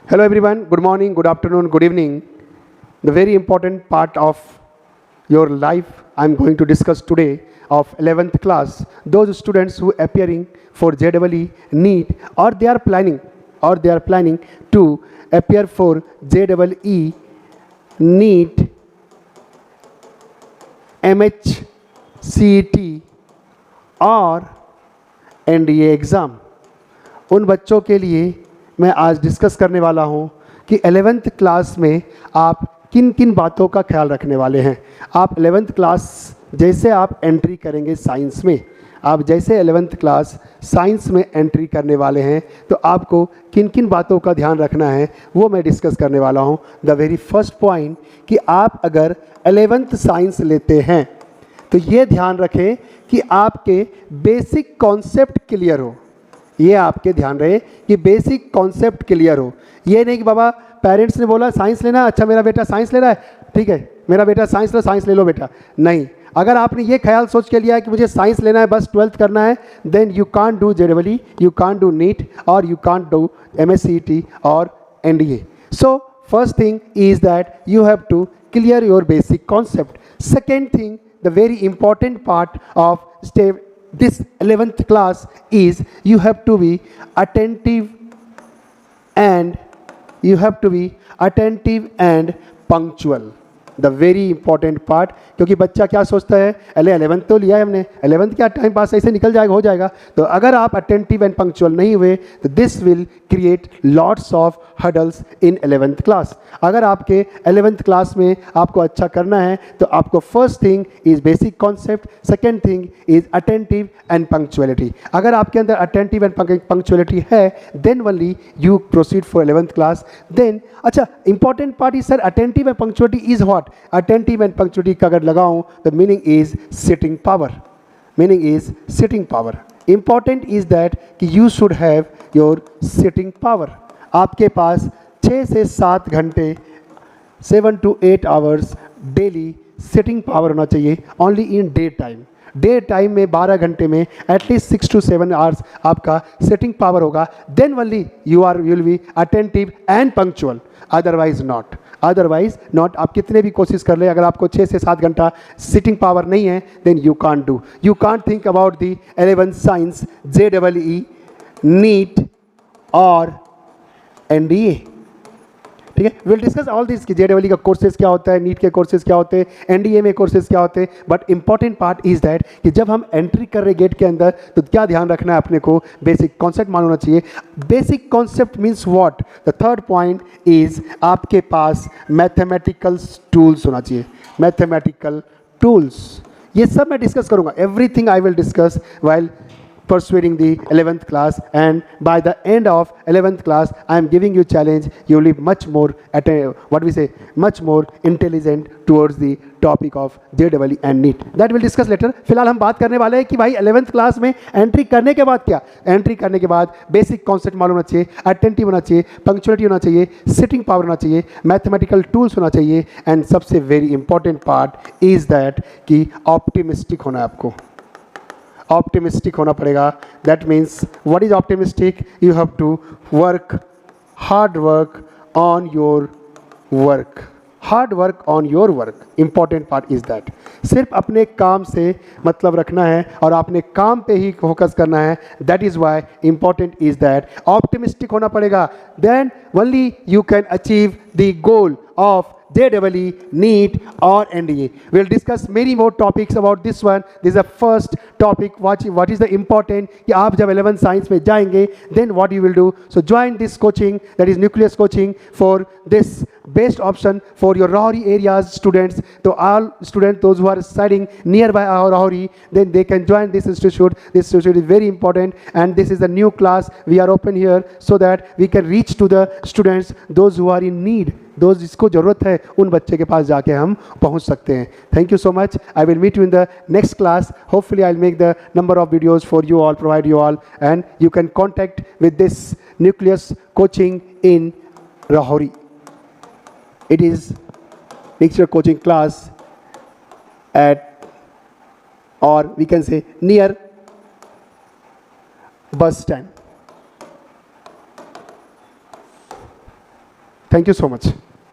Hello everyone, good morning, good afternoon, good evening. The very important part of your life I'm going to discuss today of 11th class. Those students who appearing for JEE NEET or they are planning to appear for JEE NEET MHCET और NDA exam, उन बच्चों के लिए मैं आज discuss करने वाला हूं कि 11th क्लास में आप किन किन बातों का ख्याल रखने वाले हैं। आप 11th क्लास जैसे आप एंट्री करेंगे साइंस में, आप जैसे 11th क्लास साइंस में एंट्री करने वाले हैं तो आपको किन किन बातों का ध्यान रखना है वो मैं डिस्कस करने वाला हूं। द वेरी फर्स्ट पॉइंट कि आप अगर 11th साइंस लेते हैं तो ये ध्यान रखें कि आपके बेसिक कॉन्सेप्ट क्लियर हो। ये आपके ध्यान रहे कि बेसिक कॉन्सेप्ट क्लियर हो। ये नहीं कि बाबा पेरेंट्स ने बोला साइंस लेना, अच्छा मेरा बेटा साइंस ले रहा है, ठीक है मेरा बेटा साइंस ले लो बेटा। नहीं, अगर आपने ये ख्याल सोच के लिया है कि मुझे साइंस लेना है, बस 12th करना है, then you can't do JEE, you can't do NEET और यू कांट डू MSCET और NDA। So first thing is that you have to clear your basic concept. Second thing, the very important part of this 11th class is you have to be attentive and punctual. The very important part, क्योंकि बच्चा क्या सोचता है, अरे 11th तो लिया है हमने, 11th क्या टाइम पास ऐसे निकल जाएगा, हो जाएगा। तो अगर आप अटेंटिव एंड पंक्चुअल नहीं हुए तो this will create lots of hurdles in 11th class. अगर आपके 11th क्लास में आपको अच्छा करना है तो आपको first thing is basic concept, second thing is attentive and punctuality. अगर आपके अंदर अटेंटिव एंड पंक्चुअलिटी है then only you proceed for 11th class. Then अच्छा important part is sir attentive and punctuality is what? Attentive and punctuality का अगर लगाऊं तो meaning is sitting power. Important is that कि you should have your sitting power. आपके पास 6 से 7 घंटे 7 to 8 hours daily sitting power होना चाहिए ओनली इन डे टाइम में 12 घंटे में एटलीस्ट 6 to 7 आवर्स आपका सिटिंग पावर होगा। Then only you will be attentive and punctual, otherwise not. आप कितने भी कोशिश कर ले, अगर आपको 6 से 7 घंटा सिटिंग पावर नहीं है then you can't think about the 11th science, JEE NEET और NDA। ठीक है, विल डिस्कस ऑल दिस कि JEE का कोर्सेज क्या होता है, नीट के कोर्सेज क्या होते हैं, NDA में कोर्सेज क्या होते हैं। But important part is that कि जब हम एंट्री कर रहे गेट के अंदर तो क्या ध्यान रखना है अपने को, बेसिक कॉन्सेप्ट मालूम होना चाहिए। Basic concept means what? The third point is आपके पास मैथमेटिकल टूल्स होना चाहिए। मैथमेटिकल टूल्स ये सब मैं डिस्कस करूंगा, everything I will discuss while pursuing the 11th class, and by the end of 11th class I am giving you challenge, you will be much more intelligent towards the topic of JEE and NEET, that will discuss later। फिलहाल हम बात करने वाले हैं कि भाई 11th class में entry करने के बाद क्या, एंट्री करने के बाद बेसिक कॉन्सेप्ट मालूम होना चाहिए, अटेंटिव होना चाहिए, पंक्चुअलिटी होना चाहिए, सिटिंग पावर होना चाहिए, मैथमेटिकल टूल्स होना चाहिए, एंड सबसे very important part is that कि ऑप्टिमिस्टिक होना है आपको, ऑप्टिमिस्टिक होना पड़ेगा। That means what is optimistic? You have to hard work on your work. Important part is that सिर्फ अपने काम से मतलब रखना है और अपने काम पे ही फोकस करना है। That is why important is that optimistic होना पड़ेगा। Then only you can achieve the goal of JEE, NEET or NDA. We'll discuss many more topics about this one. This is the first topic. What is the important कि आप जब 11th science में जाएंगे then what you will do. So join this coaching, that is nucleus coaching, for this best option for your Rahuri areas students. So all students those who are studying nearby our Rahuri, then they can join this institute. This institute is very important and this is a new class we are open here so that we can reach to the students those who are in need, those जिसको ज़रूरत है उन बच्चे के पास जाके हम पहुंच सकते हैं। Thank you so much. I will meet you in the next class. Hopefully I will make the number of videos for you all, provide you all, and you can contact with this nucleus coaching in Rahuri. It is mixture coaching class at, or we can say near bus stand. Thank you so much.